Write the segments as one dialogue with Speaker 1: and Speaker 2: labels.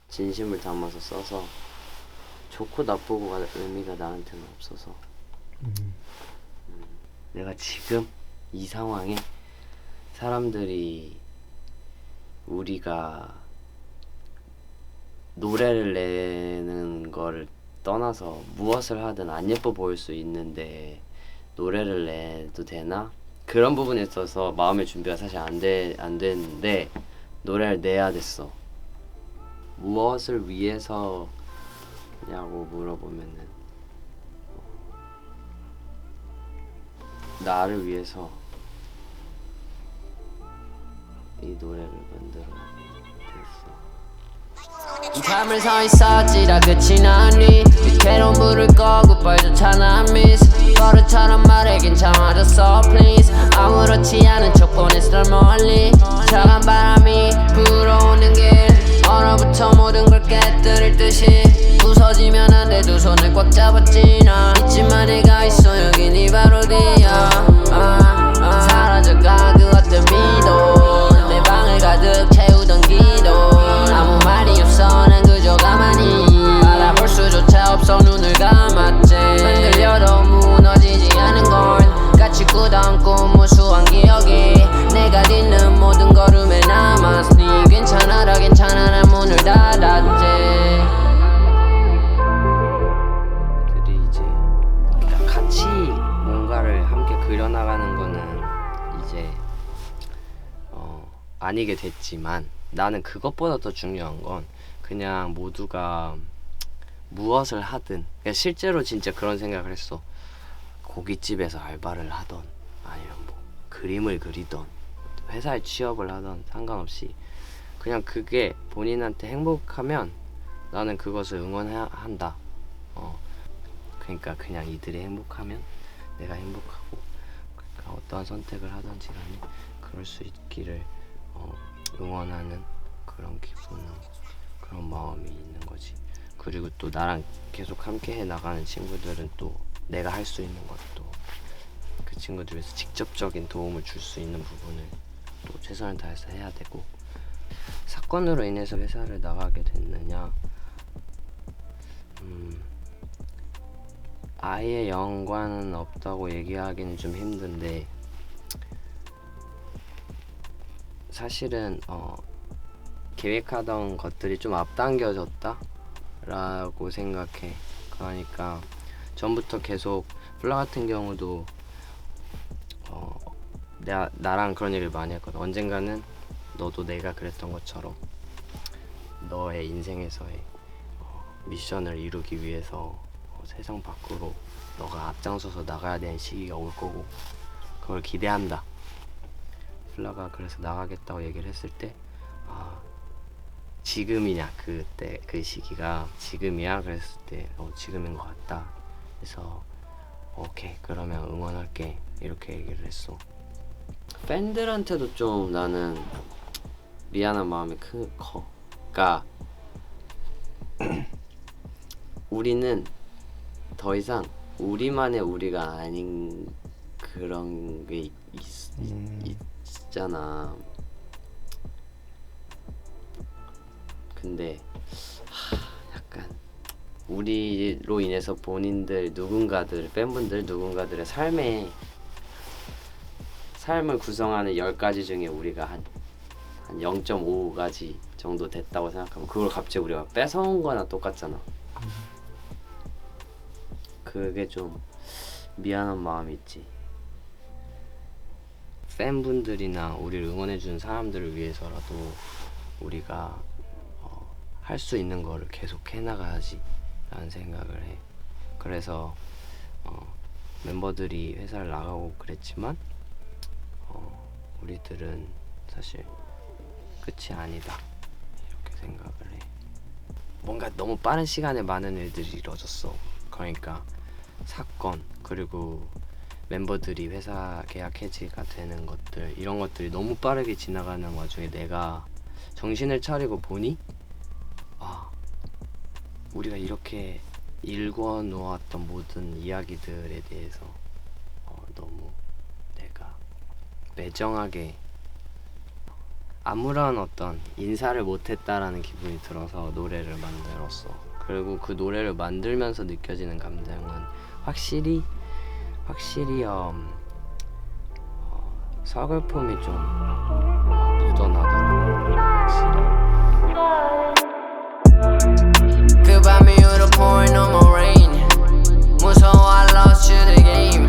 Speaker 1: 진심을 담아서 써서 좋고 나쁘고가 의미가 나한테는 없어서 내가 지금 이 상황에 사람들이 우리가 노래를 내는 거를 떠나서 무엇을 하든 안 예뻐 보일 수 있는데 노래를 내도 되나? 그런 부분에 있어서 마음의 준비가 사실 안 됐는데 노래를 내야 됐어. 무엇을 위해서냐고 물어보면은 나를 위해서 이 노래를 만들어 됐어.
Speaker 2: 잠을 서 있었지라 끝이 나니 위태로운 불을 꺼고 뻘조차 난 미스 버릇처럼 말해 괜찮아졌어 please 아무렇지 않은 척 보냈어 널 멀리 차가운 바람이 불어오는 길 얼어붙어 모든 걸 깨뜨릴 듯이 부서지면 안 돼 두 손을 꽉 잡았지 나 있지만 내가 있어 여기 네 바로 뒤야 사라져가 그 어떤 미도 내 방을 가득 채우던 기도 아무 말이 없어 난 그저 가만히 바라볼 수조차 없어 눈을 감았지 흔들려도 무너지지 않은 걸 같이 꾸던 꿈 무수한 기억이 내가 딛는 모든 걸음에 남았으니 괜찮아라 괜찮아 난 문을 닫았지
Speaker 1: 들이 이제 같이 뭔가를 함께 그려나가는 거는 이제 아니게 됐지만 나는 그것보다 더 중요한 건 그냥 모두가 무엇을 하든 그러니까 실제로 진짜 그런 생각을 했어. 고깃집에서 알바를 하던 아니면 뭐 그림을 그리던 회사에 취업을 하던 상관없이 그냥 그게 본인한테 행복하면 나는 그것을 응원해야 한다. 그러니까 그냥 이들이 행복하면 내가 행복하고 그러니까 어떠한 선택을 하든지 간에 그럴 수 있기를 응원하는 그런 기분은 그런 마음이 있는 거지. 그리고 또 나랑 계속 함께 해 나가는 친구들은 또 내가 할 수 있는 것도 그 친구들 위해서 직접적인 도움을 줄 수 있는 부분을 또 최선을 다해서 해야 되고 사건으로 인해서 회사를 나가게 됐느냐 아예 연관은 없다고 얘기하기는 좀 힘든데 사실은 계획하던 것들이 좀 앞당겨졌다 라고 생각해. 그러니까 전부터 계속 플라 같은 경우도 나랑 그런 얘기를 많이 했거든. 언젠가는 너도 내가 그랬던 것처럼 너의 인생에서의 미션을 이루기 위해서 세상 밖으로 너가 앞장서서 나가야 되는 시기가 올 거고 그걸 기대한다. 플라가 그래서 나가겠다고 얘기를 했을 때 지금이냐 그때 그 시기가 지금이야 그랬을 때 지금인 것 같다. 그래서 오케이 그러면 응원할게 이렇게 얘기를 했어. 팬들한테도 좀 나는 미안한 마음이 커. 그러니까 우리는 더 이상 우리만의 우리가 아닌 그런 게 있잖아. 근데 약간 우리로 인해서 본인들 누군가들 팬분들 누군가들의 삶을 구성하는 10가지 중에 우리가 한 0.5가지 정도 됐다고 생각하면 그걸 갑자기 우리가 뺏어온 거나 똑같잖아. 그게 좀 미안한 마음이 있지. 팬분들이나 우리를 응원해주는 사람들을 위해서라도 우리가 할 수 있는 거를 계속 해나가야지 라는 생각을 해. 그래서 멤버들이 회사를 나가고 그랬지만 우리들은 사실 끝이 아니다 이렇게 생각을 해. 뭔가 너무 빠른 시간에 많은 일들이 이루어졌어. 그러니까 사건 그리고 멤버들이 회사 계약 해지가 되는 것들 이런 것들이 너무 빠르게 지나가는 와중에 내가 정신을 차리고 보니 우리가 이렇게 일궈 놓았던 모든 이야기들에 대해서 너무 내가 매정하게 아무런 어떤 인사를 못했다라는 기분이 들어서 노래를 만들었어. 그리고 그 노래를 만들면서 느껴지는 감정은 확실히 서글픔이 좀 묻어나더라고. 확실히.
Speaker 2: 그 밤 이후로 pouring no more rain. 무서워 I lost you the game.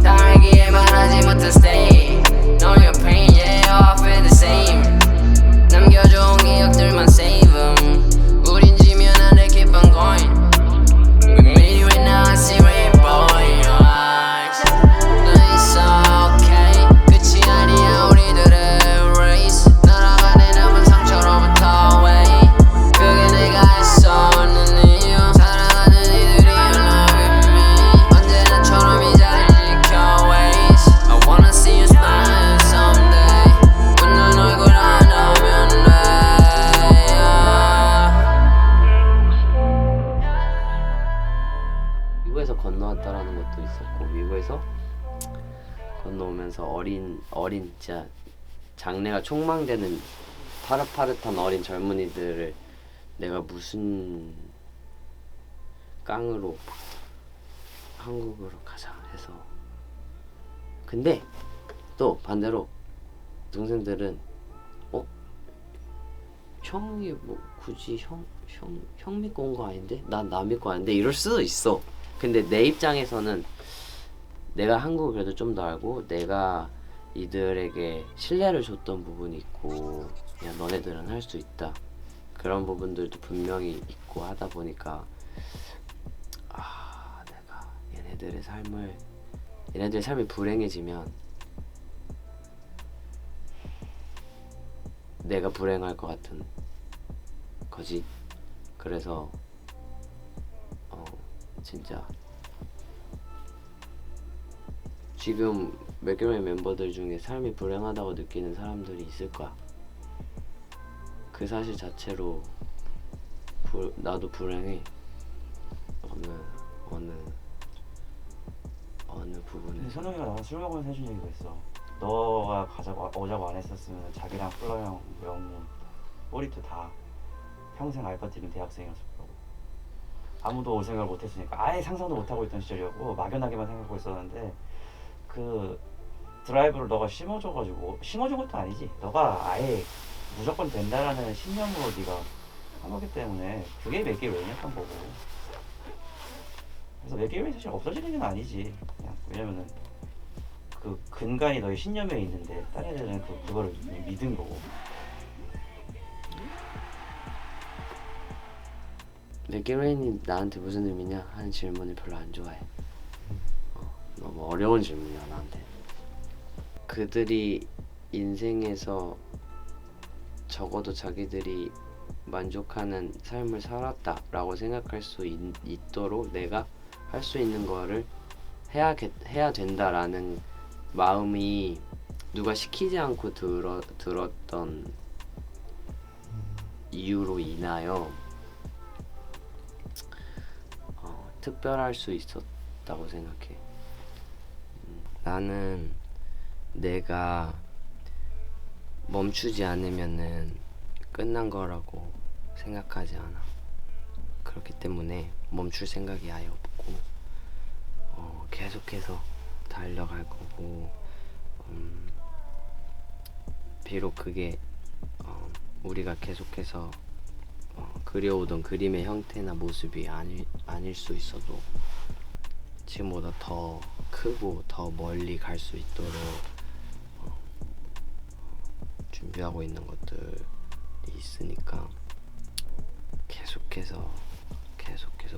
Speaker 2: 다 알기에 말하지 못한 stay. Know your pain, yeah, all feel the same. 남겨준 기억들만 save 'em. 우린 지면 안 돼, keep on going. We made it now, I see rainbow in your eyes. It's okay. 끝이 아니야 우리들의 race. 날아가는 남은 상처로부터 way. 그게 내가 했었는 이유. 사랑하는 이들이 연락 with me. 언제나처럼 이 자리를 지켜 ways. I wanna see you smile someday. 웃는 얼굴 하나면 돼.
Speaker 1: 미국에서 건너왔다라는 것도 있었고, 미국에서 건너오면서 어린 진짜 장래가 촉망되는 파릇파릇한 어린 젊은이들을 내가 무슨 깡으로 한국으로 가자 해서. 근데 또 반대로 동생들은 형이 뭐 굳이 형 믿고 온 거 아닌데? 난 나 믿고 아닌데? 이럴 수도 있어. 근데 내 입장에서는 내가 한국을 그래도 좀 더 알고 내가 이들에게 신뢰를 줬던 부분이 있고, 야 너네들은 할 수 있다, 그런 부분들도 분명히 있고 하다 보니까 내가 얘네들의 삶이 불행해지면 내가 불행할 것 같은 거지. 그래서 진짜 지금 맥규라인 멤버들 중에 삶이 불행하다고 느끼는 사람들이 있을 거야. 그 사실 자체로 나도 불행해. 어느 부분에.
Speaker 3: 선웅이가 나랑 술 먹으면서 해준 얘기가 있어. 너가 오자고 안 했었으면 자기랑 플러 형, 영훈, 뽀리트 다 평생 알바 뛰는 대학생이었을 거고, 아무도 올 생각을 못했으니까 아예 상상도 못하고 있던 시절이었고 막연하게만 생각하고 있었는데, 그 드라이브를 너가 심어준 것도 아니지. 너가 아예 무조건 된다라는 신념으로 네가 한 거기 때문에 그게 맥기웨이였던 거고. 그래서 맥기웨이 사실 없어지는 건 아니지. 그냥 왜냐면은 그 근간이 너의 신념에 있는데 다른 애들은 그거를 믿은 거고.
Speaker 1: 맥기레인이 나한테 무슨 의미냐 하는 질문을 별로 안 좋아해. 너무 어려운 질문이야 나한테. 그들이 인생에서 적어도 자기들이 만족하는 삶을 살았다라고 생각할 수 있도록 내가 할 수 있는 거를 해야 된다라는 마음이 누가 시키지 않고 들었던 이유로 인하여 특별할 수 있었다고 생각해. 나는 내가 멈추지 않으면은 끝난 거라고 생각하지 않아. 그렇기 때문에 멈출 생각이 아예 없고 계속해서 달려갈 거고, 비록 그게 우리가 계속해서 그려오던 그림의 형태나 모습이 아닐 수 있어도 지금보다 더 크고 더 멀리 갈 수 있도록 준비하고 있는 것들이 있으니까 계속해서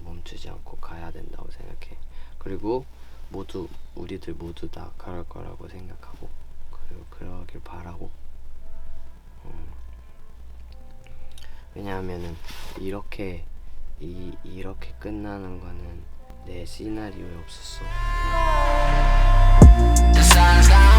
Speaker 1: 멈추지 않고 가야 된다고 생각해. 그리고 우리들 모두 다 그럴 거라고 생각하고, 그리고 그러길 바라고. 왜냐하면은 이렇게 끝나는 거는 내 시나리오에 없었어.
Speaker 2: The sun's gone.